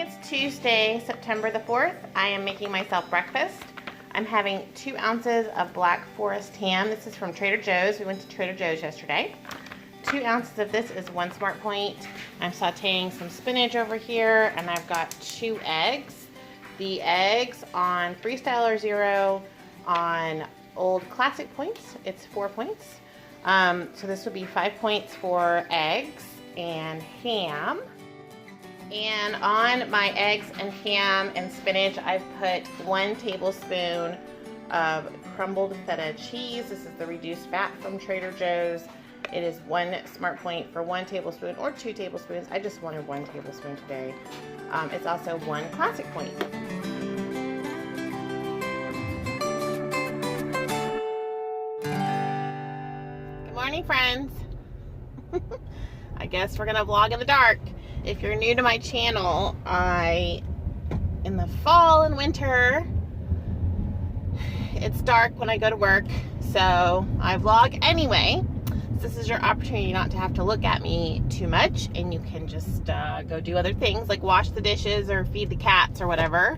It's Tuesday, September the 4th. I am making myself breakfast. I'm having 2 ounces of Black Forest ham. This is from Trader Joe's. We went to Trader Joe's yesterday. 2 ounces of this is 1 Smart Point. I'm sauteing some spinach over here, and I've got 2 eggs. The eggs on Freestyle or Zero on Old Classic points, it's 4 points. So this would be 5 points for eggs and ham. And on my eggs and ham and spinach, I've put 1 tablespoon of crumbled feta cheese. This is the reduced fat from Trader Joe's. It is 1 Smart Point for 1 tablespoon or 2 tablespoons. I just wanted 1 tablespoon today. It's also 1 Classic Point. Good morning, friends. I guess we're gonna vlog in the dark. If you're new to my channel, in the fall and winter, it's dark when I go to work, so I vlog anyway. This is your opportunity not to have to look at me too much, and you can just go do other things like wash the dishes or feed the cats or whatever,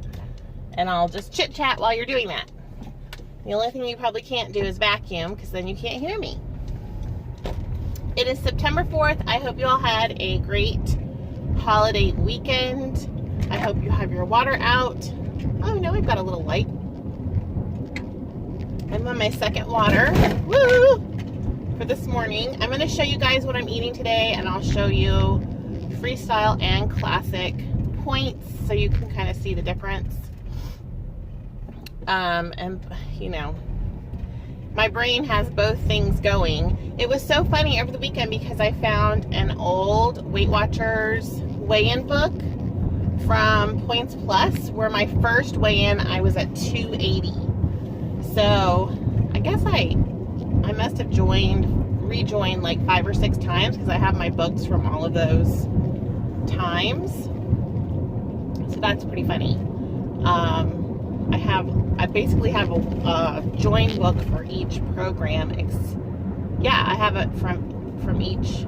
and I'll just chit chat while you're doing that. The only thing you probably can't do is vacuum, because then you can't hear me. It is September 4th. I hope you all had a great holiday weekend. I hope you have your water out. Oh no, I've got a little light. I'm on my second water. Woo! For this morning. I'm going to show you guys what I'm eating today, and I'll show you Freestyle and Classic points so you can kind of see the difference. And you know, my brain has both things going. It was so funny over the weekend because I found an old Weight Watchers weigh-in book from Points Plus, where my first weigh-in I was at 280. So I guess I must have rejoined like 5 or 6 times, because I have my books from all of those times. So that's pretty funny. I basically have a join book for each program. Yeah, I have it from each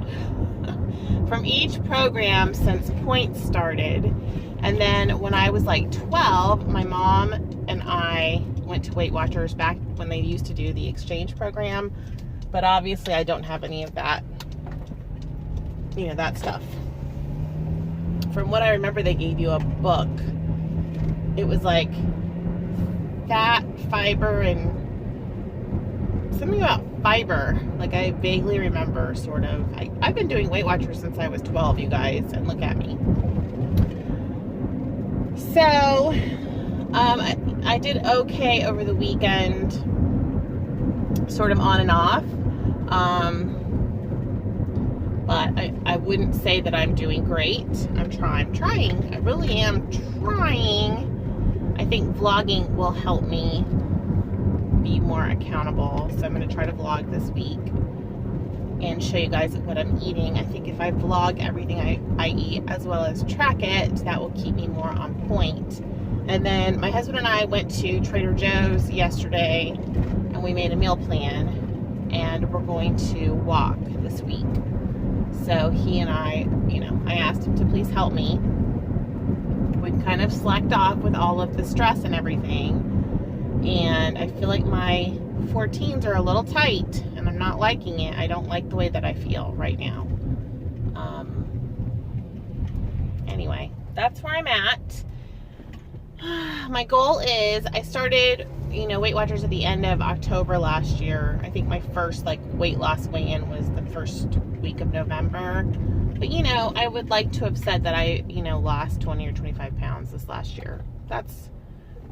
program since Points started. And then when I was like 12, my mom and I went to Weight Watchers back when they used to do the exchange program. But obviously I don't have any of that, that stuff. From what I remember, they gave you a book. It was like fat, fiber, and something about fiber. Like, I vaguely remember, sort of. I've been doing Weight Watchers since I was 12, you guys, and look at me. So, I did okay over the weekend, sort of on and off. But I wouldn't say that I'm doing great. I'm trying. I really am trying. I think vlogging will help me be more accountable. So I'm going to try to vlog this week and show you guys what I'm eating. I think if I vlog everything I eat as well as track it, that will keep me more on point. And then my husband and I went to Trader Joe's yesterday, and we made a meal plan, and we're going to walk this week. So he and I asked him to please help me. We kind of slacked off with all of the stress and everything, and I feel like my 14s are a little tight, and I'm not liking it. I don't like the way that I feel right now. Anyway, that's where I'm at. My goal is, I started, Weight Watchers at the end of October last year. I think my first weight loss weigh-in was the first week of November. But I would like to have said that I, lost 20 or 25 pounds this last year. That's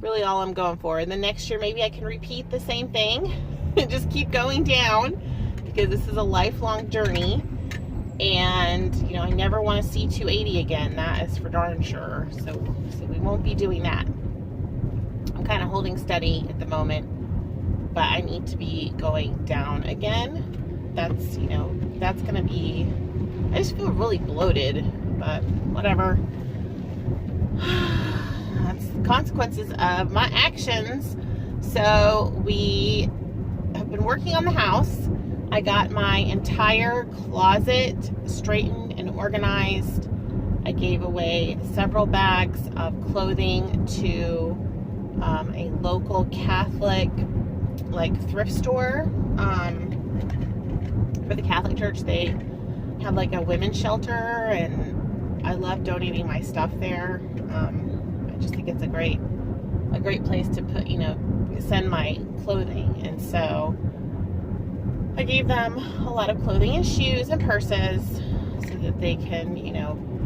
really all I'm going for. And then next year, maybe I can repeat the same thing and just keep going down, because this is a lifelong journey. And, I never want to see 280 again. That is for darn sure. So we won't be doing that. I'm kind of holding steady at the moment, but I need to be going down again. That's, that's going to be, I just feel really bloated, but whatever. That's the consequences of my actions. So we have been working on the house. I got my entire closet straightened and organized I gave away several bags of clothing to a local Catholic thrift store for the Catholic Church. They have like a women's shelter, and I love donating my stuff there. I just think it's a great place to put, send my clothing. And so I gave them a lot of clothing and shoes and purses so that they can,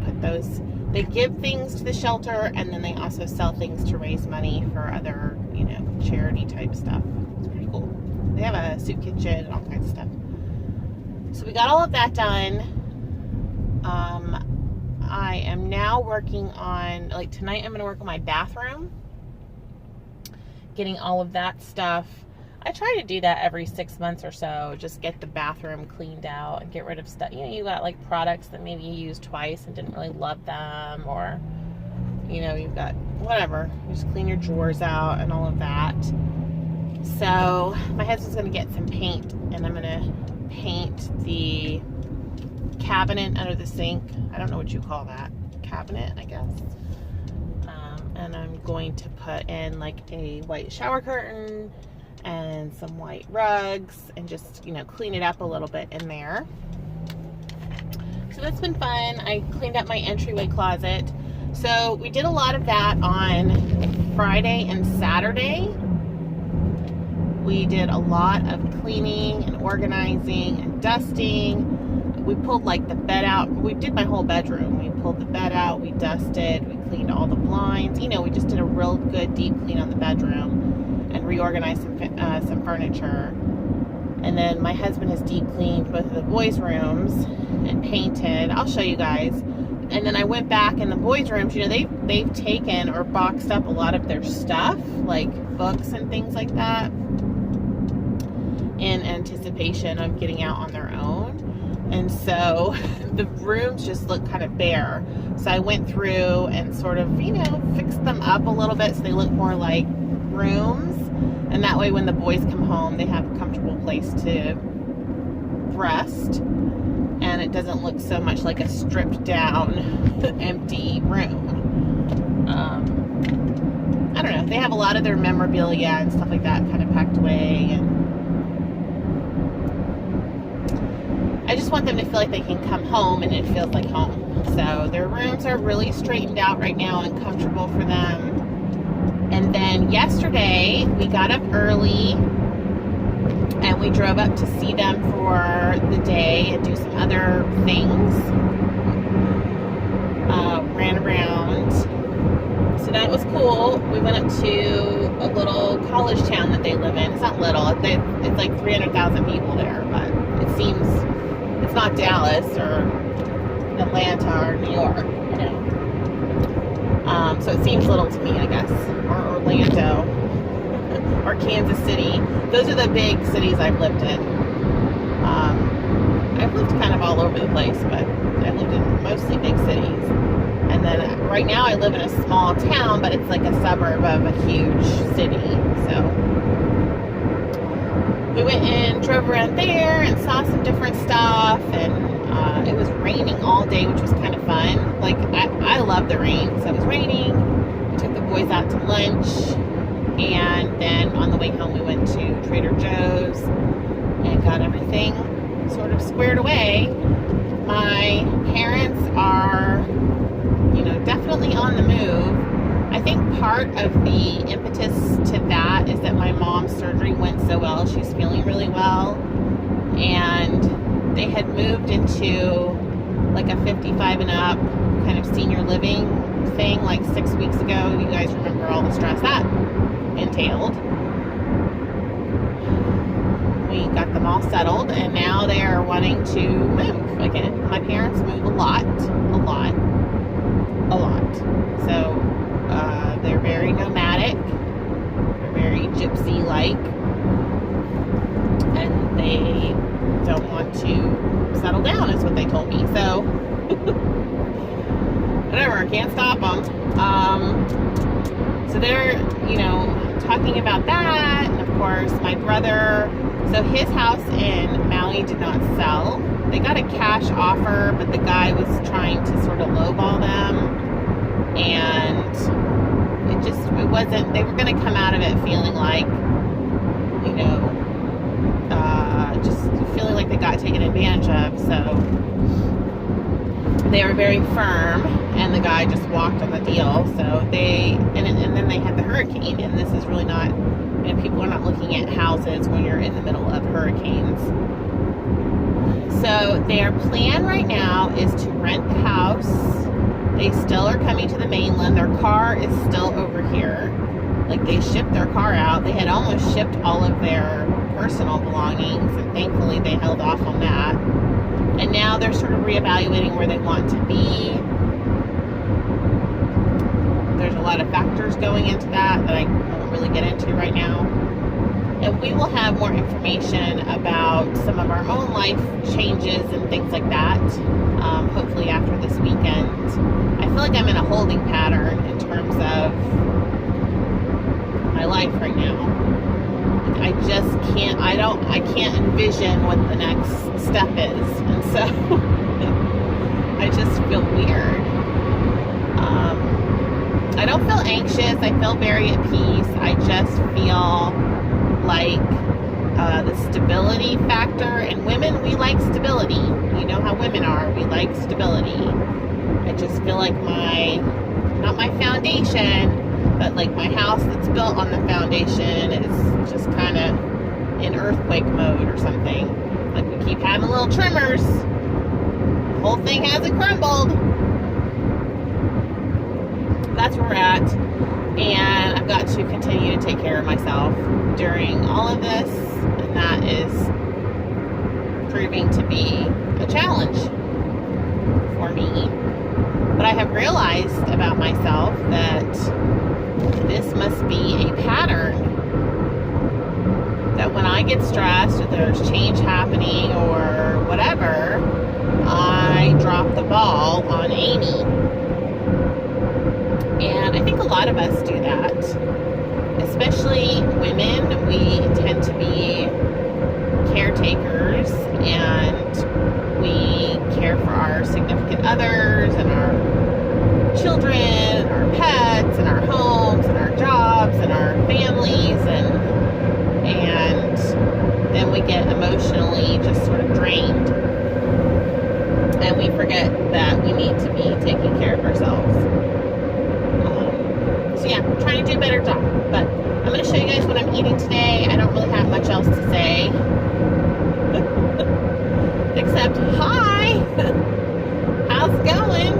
put those. They give things to the shelter, and then they also sell things to raise money for other, charity type stuff. It's pretty cool. They have a soup kitchen and all kinds of stuff. So we got all of that done. I am now working on, tonight I'm going to work on my bathroom, getting all of that stuff. I try to do that every 6 months or so, just get the bathroom cleaned out and get rid of stuff. You got products that maybe you used twice and didn't really love them, or, you've got whatever. You just clean your drawers out and all of that. So my husband's going to get some paint, and I'm going to paint the cabinet under the sink. I don't know what you call that. Cabinet, I guess. And I'm going to put in a white shower curtain and some white rugs, and just, clean it up a little bit in there. So that's been fun. I cleaned up my entryway closet. So we did a lot of that on Friday and Saturday. We did a lot of cleaning and organizing and dusting. We pulled the bed out. We did my whole bedroom. We pulled the bed out, we dusted, we cleaned all the blinds. We just did a real good deep clean on the bedroom and reorganized some furniture. And then my husband has deep cleaned both of the boys' rooms and painted. I'll show you guys. And then I went back in the boys' rooms. They've taken or boxed up a lot of their stuff, like books and things like that, in anticipation of getting out on their own. And so the rooms just look kind of bare. So I went through and sort of, fixed them up a little bit so they look more like rooms. And that way when the boys come home, they have a comfortable place to rest. And it doesn't look so much like a stripped down, empty room. I don't know. They have a lot of their memorabilia and stuff like that kind of packed away. And I just want them to feel like they can come home and it feels like home. So their rooms are really straightened out right now and comfortable for them. And then yesterday we got up early and we drove up to see them for the day and do some other things. Ran around. So that was cool. We went up to a little college town that they live in. It's not little. It's like 300,000 people there, but it seems it's not Dallas or Atlanta or New York, so it seems little to me, I guess, or Orlando or Kansas City. Those are the big cities I've lived in. I've lived kind of all over the place, but I lived in mostly big cities. And then right now I live in a small town, but it's like a suburb of a huge city. So we went and drove around there and saw some different stuff, and it was raining all day, which was kind of fun. I love the rain, so it was raining. We took the boys out to lunch, and then on the way home we went to Trader Joe's and got everything sort of squared away. My parents are, definitely on the move. I think part of the impetus to that is that my mom's surgery went so well. She's feeling really well, and they had moved into a 55 and up kind of senior living thing 6 weeks ago. You guys remember all the stress that entailed. We got them all settled, and now they are wanting to move again. My parents move a lot. So they're very nomadic. They're very gypsy-like, and they don't want to settle down, is what they told me. So whatever, can't stop them. So they're, talking about that, and of course my brother, so his house in Maui did not sell. They got a cash offer, but the guy was trying to sort of lowball them, and it wasn't, they were going to come out of it feeling like, you know, just feeling like they got taken advantage of. So they were very firm, and the guy just walked on the deal. So and then they had the hurricane, and this is really not, you know, people are not looking at houses when you're in the middle of hurricanes. So their plan right now is to rent the house. They still are coming to the mainland. Their car is still over here. Like, they shipped their car out. They had almost shipped all of their personal belongings, and thankfully they held off on that. And now they're sort of reevaluating where they want to be. There's a lot of factors going into that I won't really get into right now. And we will have more information about some of our own life changes and things like that, hopefully after this weekend. I feel like I'm in a holding pattern in terms of my life right now. I just can't, I can't envision what the next step is. And so I just feel weird. I don't feel anxious. I feel very at peace. I just feel like the stability factor, and women, we like stability. You know how women are. We like stability. I just feel like not my foundation, but like my house that's built on the foundation is just kind of in earthquake mode or something. Like, we keep having little tremors. The whole thing hasn't crumbled. That's where we're at. And I've got to continue to take care of myself during all of this, and that is proving to be a challenge for me. But I have realized about myself that this must be a pattern, that when I get stressed, or there's change happening or whatever, I drop the ball on Amy. And I think a lot of us do that, especially women. We tend to be caretakers, and we care for our significant others and our children and our pets and our homes and our jobs and our families, and then we get emotionally just sort of drained, and we forget that we need to be taking care of ourselves. So yeah, I'm trying to do a better job, but I'm going to show you guys what I'm eating today. I don't really have much else to say except hi. How's it going?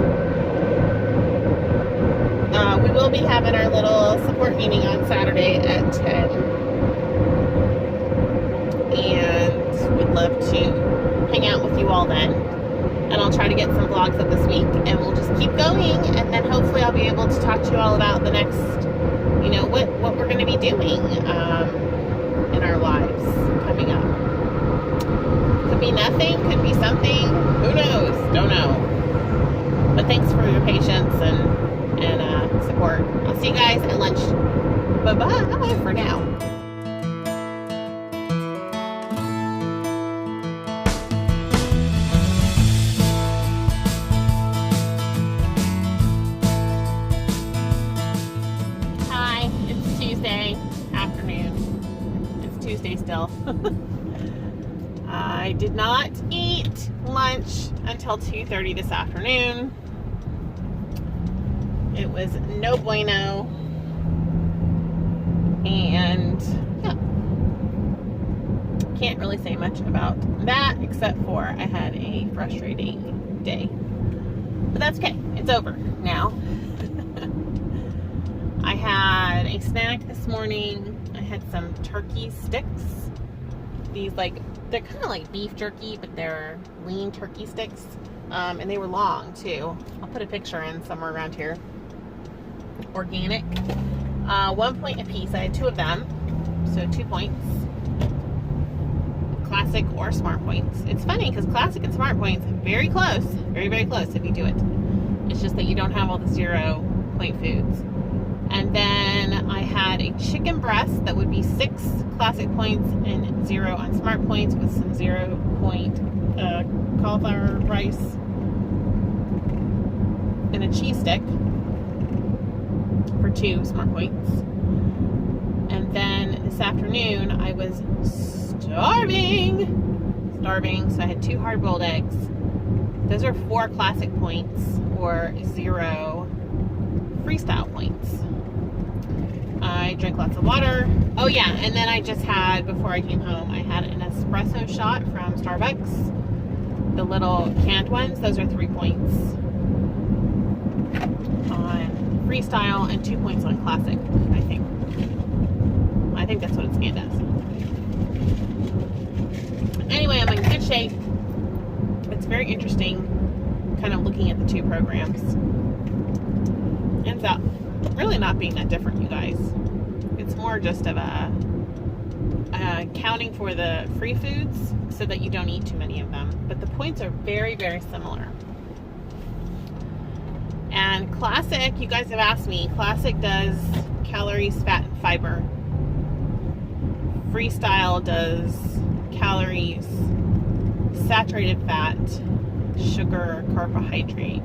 We will be having our little support meeting on Saturday at 10, and we'd love to hang out with you all then. And I'll try to get some vlogs up this week, and we'll just keep going, and then hopefully I'll be able to talk to you all about the next, you know, what we're going to be doing in our lives coming up. Could be nothing, could be something, who knows, don't know. But thanks for your patience and support. I'll see you guys at lunch. Bye-bye for now. Still. I did not eat lunch until 2:30 this afternoon. It was no bueno, and yeah, can't really say much about that except for I had a frustrating day, but that's okay, it's over now. I had a snack this morning. I had some turkey sticks. These, like, they're kind of like beef jerky, but they're lean turkey sticks. And they were long too. I'll put a picture in somewhere around here. Organic. 1 point a piece. I had 2 of them. So 2 points. Classic or Smart Points. It's funny because Classic and Smart Points are very close. Very, very close if you do it. It's just that you don't have all the 0 point foods. And then I had a chicken breast that would be 6 classic points and 0 on smart points, with some 0 point cauliflower rice and a cheese stick for 2 smart points. And then this afternoon I was starving, so I had 2 hard-boiled eggs. Those are 4 classic points or 0 freestyle points. I drank lots of water. Oh yeah, and then I just had, before I came home, I had an espresso shot from Starbucks. The little canned ones, those are 3 points on freestyle and 2 points on classic, I think. I think that's what it's scanned as. Anyway, I'm in good shape. It's very interesting kind of looking at the 2 programs. Ends up really not being that different, you guys. It's more just of a counting for the free foods so that you don't eat too many of them. But the points are very, very similar. And classic, you guys have asked me, classic does calories, fat, and fiber. Freestyle does calories, saturated fat, sugar, carbohydrate,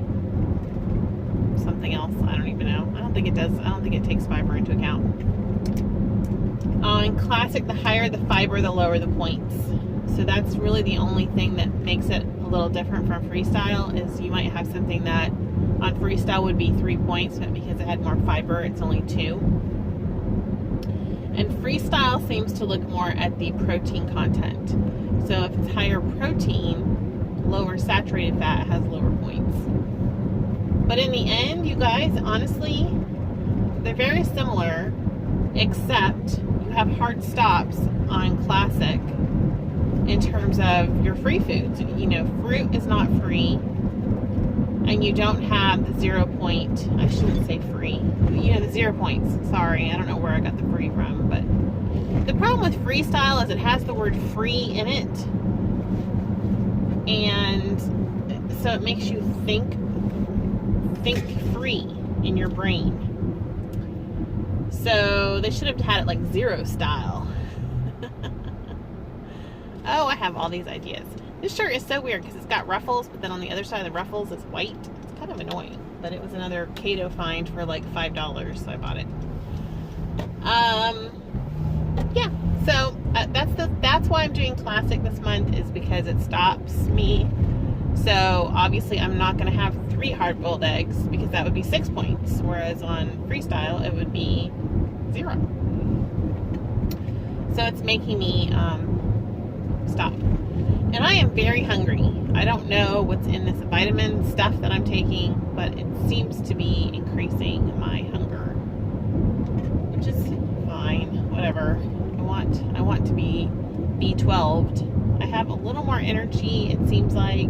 something else. I don't even know. I don't think it does. I don't think it takes fiber into account. In classic, the higher the fiber, the lower the points. So that's really the only thing that makes it a little different from freestyle, is you might have something that on freestyle would be 3 points, but because it had more fiber, it's only 2. And freestyle seems to look more at the protein content. So if it's higher protein, lower saturated fat has lower points. But in the end, you guys, honestly, they're very similar, except you have hard stops on classic in terms of your free foods. You know, fruit is not free, and you don't have the 0 point, I shouldn't say free, you know, the 0 points. Sorry, I don't know where I got the free from, but the problem with freestyle is it has the word free in it, and so it makes you think free in your brain. So they should have had it like 0 style. Oh, I have all these ideas. This shirt is so weird because it's got ruffles, but then on the other side of the ruffles it's white. It's kind of annoying, but it was another Cato find for like $5, so I bought it. Yeah, so that's why I'm doing classic this month, is because it stops me. So obviously I'm not going to have 3 hard-boiled eggs because that would be 6 points, whereas on freestyle it would be 0. So it's making me stop. And I am very hungry. I don't know what's in this vitamin stuff that I'm taking, but it seems to be increasing my hunger, which is fine. Whatever. I want to be B12'd. I have a little more energy, it seems like,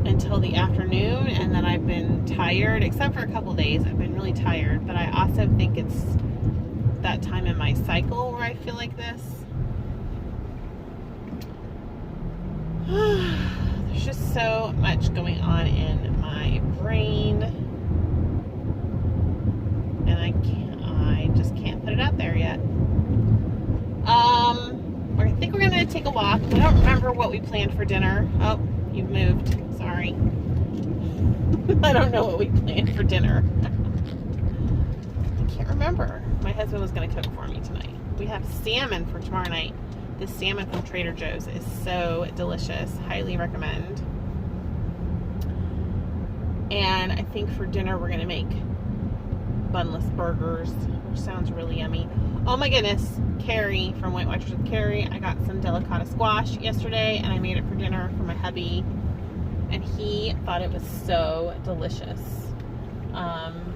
until the afternoon, and then I've been tired, except for a couple days. I've been really tired, but I also think it's that time in my cycle where I feel like this. There's just so much going on in my brain, and I just can't put it out there yet. I think we're gonna take a walk. I don't remember what we planned for dinner. Oh, you've moved. Sorry. I don't know what we planned for dinner. I can't remember. My husband was gonna cook for me tonight. We have salmon for tomorrow night. This salmon from Trader Joe's is so delicious. Highly recommend. And I think for dinner we're gonna make bunless burgers, which sounds really yummy. Oh my goodness, Carrie from White Watchers with Carrie, I got some delicata squash yesterday and I made it for dinner for my hubby, and he thought it was so delicious.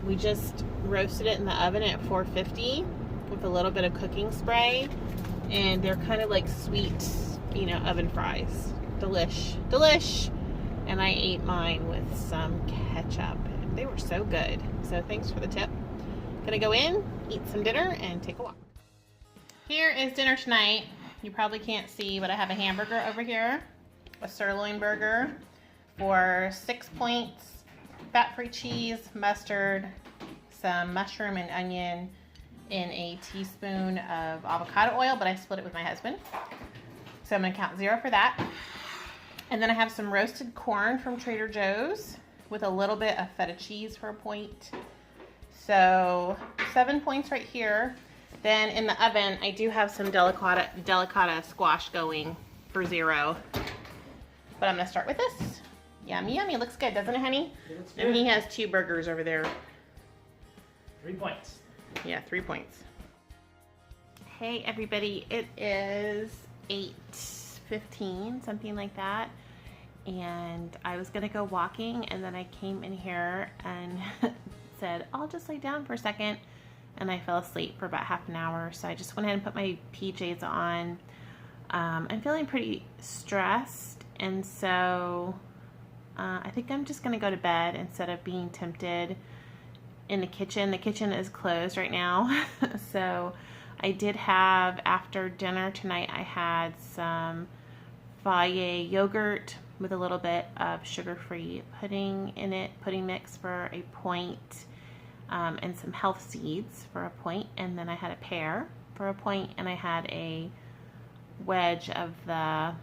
We just roasted it in the oven at 450 with a little bit of cooking spray, and they're kind of like sweet, you know, oven fries. Delish. And I ate mine with some ketchup. They were so good. So thanks for the tip. Gonna go in, eat some dinner, and take a walk. Here is dinner tonight. You probably can't see, but I have a hamburger over here, a sirloin burger for 6 points, fat-free cheese, mustard, some mushroom and onion in a teaspoon of avocado oil, but I split it with my husband. So I'm gonna count 0 for that. And then I have some roasted corn from Trader Joe's with a little bit of feta cheese for a point. So 7 points right here. Then in the oven, I do have some delicata squash going for 0. But I'm gonna start with this. Yummy, yummy. Looks good, doesn't it, honey? It looks good. And he has 2 burgers over there. 3 points. Yeah, 3 points. Hey everybody, it is 8:15, something like that. And I was gonna go walking, and then I came in here and said, I'll just lay down for a second. And I fell asleep for about half an hour. So I just went ahead and put my PJs on. I'm feeling pretty stressed. And so I think I'm just gonna go to bed instead of being tempted in the kitchen. The kitchen is closed right now. So I did have, after dinner tonight, I had some Fage yogurt with a little bit of sugar-free pudding in it, pudding mix for a point, and some health seeds for a point, and then I had a pear for a point, and I had a wedge of the,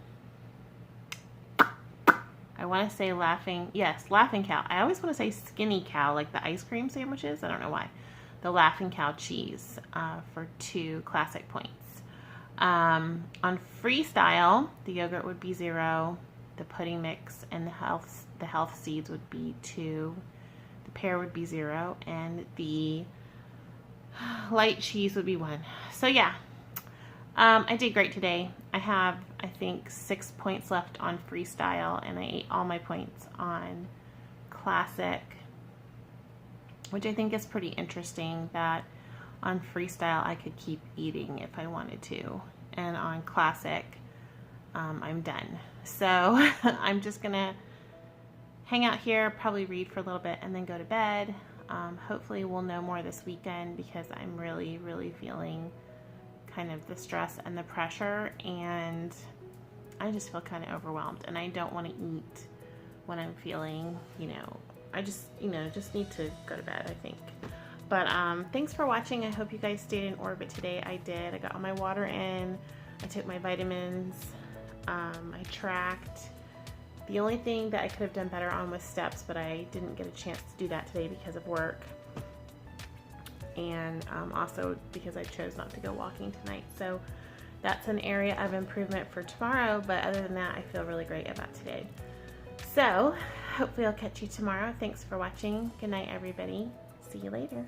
I want to say Laughing Cow. I always want to say Skinny Cow, like the ice cream sandwiches. I don't know why. The Laughing Cow cheese for 2 classic points. On Freestyle, the yogurt would be 0. The pudding mix and the health seeds would be 2. The pear would be 0, and the light cheese would be 1. So yeah, I did great today. I have, I think, 6 points left on Freestyle, and I ate all my points on Classic, which I think is pretty interesting that on Freestyle I could keep eating if I wanted to, and on Classic I'm done. So I'm just gonna hang out here, probably read for a little bit, and then go to bed. Hopefully we'll know more this weekend, because I'm really, really feeling kind of the stress and the pressure, and I just feel kind of overwhelmed, and I don't want to eat when I'm feeling, I just need to go to bed, I think. But thanks for watching. I hope you guys stayed in orbit today. I did. I got all my water in. I took my vitamins. I tracked. The only thing that I could have done better on was steps, but I didn't get a chance to do that today because of work. And also because I chose not to go walking tonight. So that's an area of improvement for tomorrow, but other than that, I feel really great about today. So hopefully I'll catch you tomorrow. Thanks for watching. Good night, everybody. See you later.